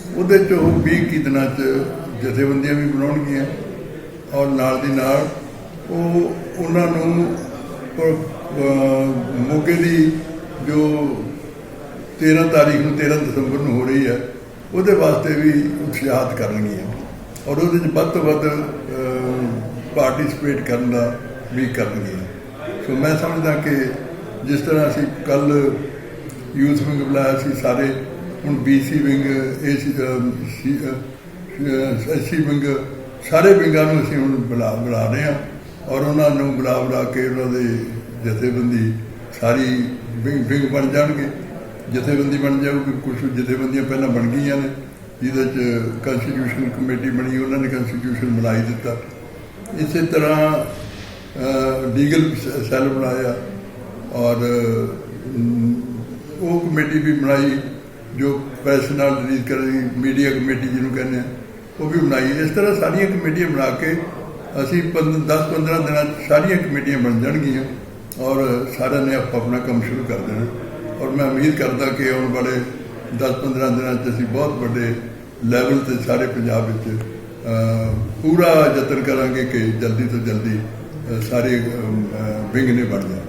वो 20 दिनों जथेबंदियां भी बनाउणगियां और नाल दी नाल मोगे की जो 13 तारीख को 13 दिसंबर को हो रही है वो वास्ते भी उत्साहित करनगियां और वो वध तो वध पार्टिसिपेट करना भी करनगे। ਸੋ ਮੈਂ ਸਮਝਦਾ ਕਿ ਜਿਸ ਤਰ੍ਹਾਂ ਅਸੀਂ ਕੱਲ ਯੂਥ ਵਿੰਗ ਬੁਲਾਇਆ ਸੀ ਸਾਰੇ, ਹੁਣ BC ਵਿੰਗ, SC ਵਿੰਗ, ਸਾਰੇ ਵਿੰਗਾਂ ਨੂੰ ਅਸੀਂ ਹੁਣ ਬੁਲਾ ਰਹੇ ਹਾਂ ਔਰ ਉਹਨਾਂ ਨੂੰ ਬੁਲਾ ਕੇ ਉਹਨਾਂ ਦੇ ਜਥੇਬੰਦੀ ਸਾਰੀ ਵਿੰਗ ਬਣ ਜਾਣਗੇ, ਜਥੇਬੰਦੀ ਬਣ ਜਾਊਗੀ। ਕੁਝ ਜਥੇਬੰਦੀਆਂ ਪਹਿਲਾਂ ਬਣ ਗਈਆਂ ਨੇ, ਜਿਹਦੇ 'ਚ ਕੰਸਟੀਟਿਊਸ਼ਨ ਕਮੇਟੀ ਬਣੀ, ਉਹਨਾਂ ਨੇ ਕੰਸਟੀਟਿਊਸ਼ਨ ਬਣਾ ਹੀ ਦਿੱਤਾ। ਇਸੇ ਤਰ੍ਹਾਂ ਲੀਗਲ ਸੈੱਲ ਬਣਾਇਆ ਔਰ ਉਹ ਕਮੇਟੀ ਵੀ ਬਣਾਈ ਜੋ ਪ੍ਰੈਸ ਨਾਲ ਰਿਲੀਜ਼ ਕਰੇਗੀ, ਮੀਡੀਆ ਕਮੇਟੀ ਜਿਹਨੂੰ ਕਹਿੰਦੇ ਆ, ਉਹ ਵੀ ਬਣਾਈ। ਇਸ ਤਰ੍ਹਾਂ ਸਾਰੀਆਂ ਕਮੇਟੀਆਂ ਬਣਾ ਕੇ ਅਸੀਂ 10-15 ਦਿਨਾਂ 'ਚ ਸਾਰੀਆਂ ਕਮੇਟੀਆਂ ਬਣ ਜਾਣਗੀਆਂ ਔਰ ਸਾਰਿਆਂ ਨੇ ਆਪਣਾ ਕੰਮ ਸ਼ੁਰੂ ਕਰ ਦੇਣਾ। ਔਰ ਮੈਂ ਉਮੀਦ ਕਰਦਾ ਕਿ ਆਉਣ ਵਾਲੇ 10-15 ਦਿਨਾਂ 'ਚ ਅਸੀਂ ਬਹੁਤ ਵੱਡੇ ਲੈਵਲ 'ਤੇ ਸਾਰੇ ਪੰਜਾਬ ਵਿੱਚ ਪੂਰਾ ਯਤਨ ਕਰਾਂਗੇ ਕਿ ਜਲਦੀ ਤੋਂ ਜਲਦੀ ਸਾਰੇ ਵਿੰਗ ਨੇ ਬਣ ਜਾਣ।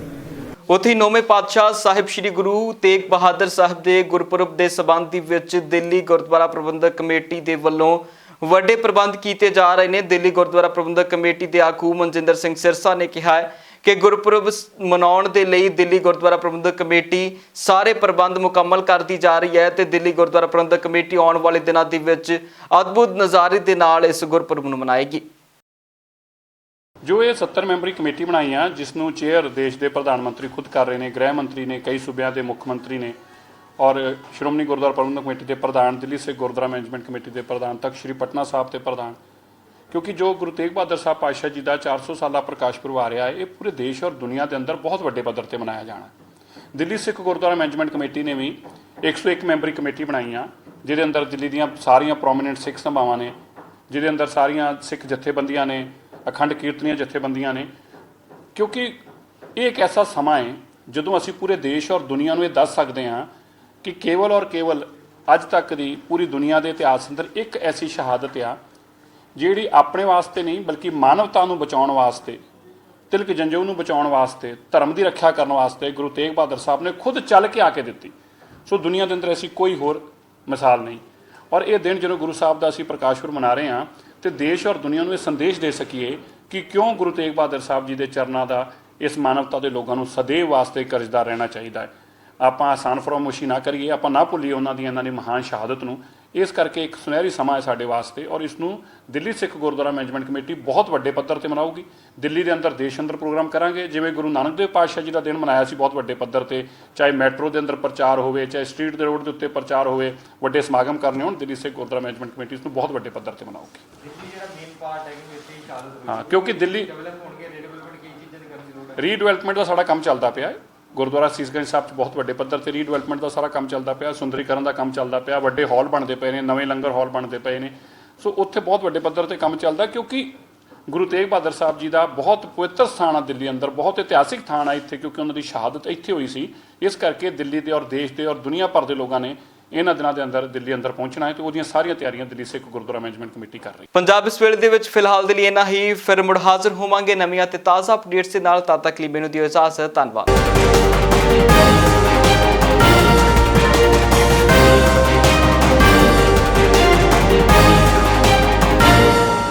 ਉੱਥੇ ਨੌਵੇਂ ਪਾਤਸ਼ਾਹ ਸਾਹਿਬ ਸ੍ਰੀ ਗੁਰੂ ਤੇਗ ਬਹਾਦਰ ਸਾਹਿਬ ਦੇ ਗੁਰਪੁਰਬ ਦੇ ਸਬੰਧ ਦੇ ਵਿੱਚ ਦਿੱਲੀ ਗੁਰਦੁਆਰਾ ਪ੍ਰਬੰਧਕ ਕਮੇਟੀ ਦੇ ਵੱਲੋਂ ਵੱਡੇ ਪ੍ਰਬੰਧ ਕੀਤੇ ਜਾ ਰਹੇ ਨੇ। ਦਿੱਲੀ ਗੁਰਦੁਆਰਾ ਪ੍ਰਬੰਧਕ ਕਮੇਟੀ ਦੇ ਆਗੂ ਮਨਜਿੰਦਰ ਸਿੰਘ ਸਿਰਸਾ ਨੇ ਕਿਹਾ ਹੈ ਕਿ ਗੁਰਪੁਰਬ ਮਨਾਉਣ ਦੇ ਲਈ ਦਿੱਲੀ ਗੁਰਦੁਆਰਾ ਪ੍ਰਬੰਧਕ ਕਮੇਟੀ ਸਾਰੇ ਪ੍ਰਬੰਧ ਮੁਕੰਮਲ ਕਰਦੀ ਜਾ ਰਹੀ ਹੈ ਤੇ ਦਿੱਲੀ ਗੁਰਦੁਆਰਾ ਪ੍ਰਬੰਧਕ ਕਮੇਟੀ ਆਉਣ ਵਾਲੇ ਦਿਨਾਂ ਦੇ ਵਿੱਚ ਅਦਭੁਤ ਨਜ਼ਾਰੇ ਦੇ ਨਾਲ ਇਸ ਗੁਰਪੁਰਬ ਨੂੰ ਮਨਾਏਗੀ। ਜੋ ਇਹ 70 ਮੈਂਬਰੀ ਕਮੇਟੀ ਬਣਾਈ ਆ, ਜਿਸ ਨੂੰ ਚੇਅਰ ਦੇਸ਼ ਦੇ ਪ੍ਰਧਾਨ ਮੰਤਰੀ ਖੁਦ ਕਰ ਰਹੇ ਨੇ, ਗ੍ਰਹਿ ਮੰਤਰੀ ਨੇ, ਕਈ ਸੂਬਿਆਂ ਦੇ ਮੁੱਖ ਮੰਤਰੀ ਨੇ ਔਰ ਸ਼੍ਰੋਮਣੀ ਗੁਰਦੁਆਰਾ ਪ੍ਰਬੰਧਕ ਕਮੇਟੀ ਦੇ ਪ੍ਰਧਾਨ, ਦਿੱਲੀ ਸਿੱਖ ਗੁਰਦੁਆਰਾ ਮੈਨੇਜਮੈਂਟ ਕਮੇਟੀ ਦੇ ਪ੍ਰਧਾਨ ਤੱਕ ਸ਼੍ਰੀ ਪਟਨਾ ਸਾਹਿਬ ਦੇ ਪ੍ਰਧਾਨ, ਕਿਉਂਕਿ ਜੋ ਗੁਰੂ ਤੇਗ ਬਹਾਦਰ ਸਾਹਿਬ ਪਾਤਸ਼ਾਹ ਜੀ ਦਾ 400 ਸਾਲਾ ਪ੍ਰਕਾਸ਼ ਪੁਰਬ ਆ ਰਿਹਾ ਹੈ, ਇਹ ਪੂਰੇ ਦੇਸ਼ ਔਰ ਦੁਨੀਆ ਦੇ ਅੰਦਰ ਬਹੁਤ ਵੱਡੇ ਪੱਧਰ ਤੇ ਮਨਾਇਆ ਜਾਣਾ। ਦਿੱਲੀ ਸਿੱਖ ਗੁਰਦੁਆਰਾ ਮੈਨੇਜਮੈਂਟ ਕਮੇਟੀ ਨੇ ਵੀ 101 ਮੈਂਬਰੀ ਕਮੇਟੀ ਬਣਾਈ ਆ, ਜਿਹਦੇ ਅੰਦਰ ਦਿੱਲੀ ਦੀਆਂ ਸਾਰੀਆਂ ਪ੍ਰੋਮੀਨੈਂਟ ਸਿੱਖ ਸਭਾਵਾਂ ਨੇ, ਜਿਹਦੇ ਅੰਦਰ ਸਾਰੀਆਂ ਸਿੱਖ ਜਥੇਬੰਦੀਆਂ ਨੇ, ਅਖੰਡ ਕੀਰਤਨੀਆਂ ਜਥੇਬੰਦੀਆਂ ਨੇ, ਕਿਉਂਕਿ ਇਹ ਇੱਕ ਐਸਾ ਸਮਾਂ ਹੈ ਜਦੋਂ ਅਸੀਂ ਪੂਰੇ ਦੇਸ਼ ਔਰ ਦੁਨੀਆ ਨੂੰ ਇਹ ਦੱਸ ਸਕਦੇ ਹਾਂ ਕਿ ਕੇਵਲ ਔਰ ਕੇਵਲ ਅੱਜ ਤੱਕ ਦੀ ਪੂਰੀ ਦੁਨੀਆ ਦੇ ਇਤਿਹਾਸ ਅੰਦਰ ਇੱਕ ਐਸੀ ਸ਼ਹਾਦਤ ਆ ਜਿਹੜੀ ਆਪਣੇ ਵਾਸਤੇ ਨਹੀਂ ਬਲਕਿ ਮਾਨਵਤਾ ਨੂੰ ਬਚਾਉਣ ਵਾਸਤੇ, ਤਿਲਕ ਜੰਜੂ ਨੂੰ ਬਚਾਉਣ ਵਾਸਤੇ, ਧਰਮ ਦੀ ਰੱਖਿਆ ਕਰਨ ਵਾਸਤੇ ਗੁਰੂ ਤੇਗ ਬਹਾਦਰ ਸਾਹਿਬ ਨੇ ਖੁਦ ਚੱਲ ਕੇ ਆ ਕੇ ਦਿੱਤੀ। ਸੋ ਦੁਨੀਆ ਦੇ ਅੰਦਰ ਐਸੀ ਕੋਈ ਹੋਰ ਮਿਸਾਲ ਨਹੀਂ। ਔਰ ਇਹ ਦਿਨ ਜਦੋਂ ਗੁਰੂ ਸਾਹਿਬ ਦਾ ਅਸੀਂ ਪ੍ਰਕਾਸ਼ ਪੁਰਬ ਮਨਾ ਰਹੇ ਹਾਂ ਤੇ ਦੇਸ਼ ਔਰ ਦੁਨੀਆ ਨੂੰ ਇਹ ਸੰਦੇਸ਼ ਦੇ ਸਕੀਏ ਕਿ ਕਿਉਂ ਗੁਰੂ ਤੇਗ ਬਹਾਦਰ ਸਾਹਿਬ ਜੀ ਦੇ ਚਰਨਾਂ ਦਾ ਇਸ ਮਾਨਵਤਾ ਦੇ ਲੋਕਾਂ ਨੂੰ ਸदैव ਵਾਸਤੇ ਕਰਜ਼ਦਾਰ ਰਹਿਣਾ ਚਾਹੀਦਾ ਹੈ। ਆਪਾਂ ਆਸਾਨ ਫਰੋਮੋਸ਼ੀ ਨਾ ਕਰੀਏ, ਆਪਾਂ ਨਾ ਭੁੱਲੀਏ ਉਹਨਾਂ ਦੀ ਇਹਨਾਂ ਦੀ ਮਹਾਨ ਸ਼ਹਾਦਤ ਨੂੰ। ਇਸ ਕਰਕੇ ਇੱਕ ਸੁਨਹਿਰੀ ਸਮਾਂ ਹੈ ਸਾਡੇ ਵਾਸਤੇ ਔਰ ਇਸ ਨੂੰ ਦਿੱਲੀ ਸਿੱਖ ਗੁਰਦੁਆਰਾ ਮੈਨੇਜਮੈਂਟ ਕਮੇਟੀ ਬਹੁਤ ਵੱਡੇ ਪੱਧਰ ਤੇ ਮਨਾਊਗੀ। ਦਿੱਲੀ ਦੇ ਅੰਦਰ ਦੇਸ਼ ਅੰਦਰ ਪ੍ਰੋਗਰਾਮ ਕਰਾਂਗੇ, ਜਿਵੇਂ ਗੁਰੂ ਨਾਨਕ ਦੇਵ ਪਾਤਸ਼ਾਹ ਜੀ ਦਾ ਦਿਨ ਮਨਾਇਆ ਸੀ ਬਹੁਤ ਵੱਡੇ ਪੱਧਰ ਤੇ, ਚਾਹੇ ਮੈਟਰੋ ਦੇ ਅੰਦਰ ਪ੍ਰਚਾਰ ਹੋਵੇ, ਚਾਹੇ ਸਟਰੀਟ ਦੇ ਰੋਡ ਦੇ ਉੱਤੇ ਪ੍ਰਚਾਰ ਹੋਵੇ, ਵੱਡੇ ਸਮਾਗਮ ਕਰਨੇ ਹੋਣ, ਦਿੱਲੀ ਸਿੱਖ ਗੁਰਦੁਆਰਾ ਮੈਨੇਜਮੈਂਟ ਕਮੇਟੀ ਇਸ ਨੂੰ ਬਹੁਤ ਵੱਡੇ ਪੱਧਰ ਤੇ ਮਨਾਊਗੀ। ਹਾਂ, ਕਿਉਂਕਿ ਦਿੱਲੀ ਰੀਡਿਵੈਲਪਮੈਂਟ ਦਾ ਸਾਡਾ ਕੰਮ ਚੱਲਦਾ ਪਿਆ ਹੈ। ਗੁਰਦੁਆਰਾ ਸੀਸਗੰਜ ਸਾਹਿਬ 'ਚ ਬਹੁਤ ਵੱਡੇ ਪੱਧਰ ਤੇ ਰੀਡਿਵੈਲਪਮੈਂਟ ਦਾ ਸਾਰਾ ਕੰਮ ਚੱਲਦਾ ਪਿਆ, ਸੁੰਦਰੀਕਰਨ ਦਾ ਕੰਮ ਚੱਲਦਾ ਪਿਆ, ਵੱਡੇ ਹਾਲ ਬਣਦੇ ਪਏ ਨੇ, ਨਵੇਂ ਲੰਗਰ ਹਾਲ ਬਣਦੇ ਪਏ ਨੇ। ਸੋ ਉੱਥੇ ਬਹੁਤ ਵੱਡੇ ਪੱਧਰ ਤੇ ਕੰਮ ਚੱਲਦਾ, ਕਿਉਂਕਿ ਗੁਰੂ ਤੇਗ ਬਹਾਦਰ ਸਾਹਿਬ ਜੀ ਦਾ ਬਹੁਤ ਪਵਿੱਤਰ ਸਥਾਨ ਆ ਦਿੱਲੀ ਅੰਦਰ, ਬਹੁਤ ਇਤਿਹਾਸਿਕ ਥਾਨ ਆ ਇੱਥੇ, ਕਿਉਂਕਿ ਉਹਨਾਂ ਦੀ ਸ਼ਹਾਦਤ ਇੱਥੇ ਹੋਈ ਸੀ। ਇਸ ਕਰਕੇ ਦਿੱਲੀ ਦੇ ਔਰ ਦੇਸ਼ ਦੇ ਔਰ ਦੁਨੀਆ ਭਰ ਦੇ ਲੋਕਾਂ ਨੇ ਇਹਨਾਂ ਦਿਨਾਂ ਦੇ ਅੰਦਰ ਦਿੱਲੀ ਅੰਦਰ ਪਹੁੰਚਣਾ ਹੈ ਤੇ ਉਹਦੀਆਂ ਸਾਰੀਆਂ ਤਿਆਰੀਆਂ ਦਿੱਲੀ ਸਿੱਖ ਗੁਰਦੁਆਰਾ ਮੈਨੇਜਮੈਂਟ ਕਮੇਟੀ ਕਰ ਰਹੀ ਹੈ। ਪੰਜਾਬ ਇਸ ਵੇਲੇ ਦੇ ਵਿੱਚ ਫਿਲਹਾਲ ਦੇ ਲਈ ਇੰਨਾ ਹੀ। ਫਿਰ ਮੁੜ ਹਾਜ਼ਰ ਹੋਵਾਂਗੇ ਨਵੀਆਂ ਤੇ ਤਾਜ਼ਾ ਅਪਡੇਟਸ ਦੇ ਨਾਲ। ਤਦ ਤੱਕ ਲਈ ਮੈਨੂੰ ਦਿਓ ਇਜਾਜ਼ਤ। ਧੰਨਵਾਦ।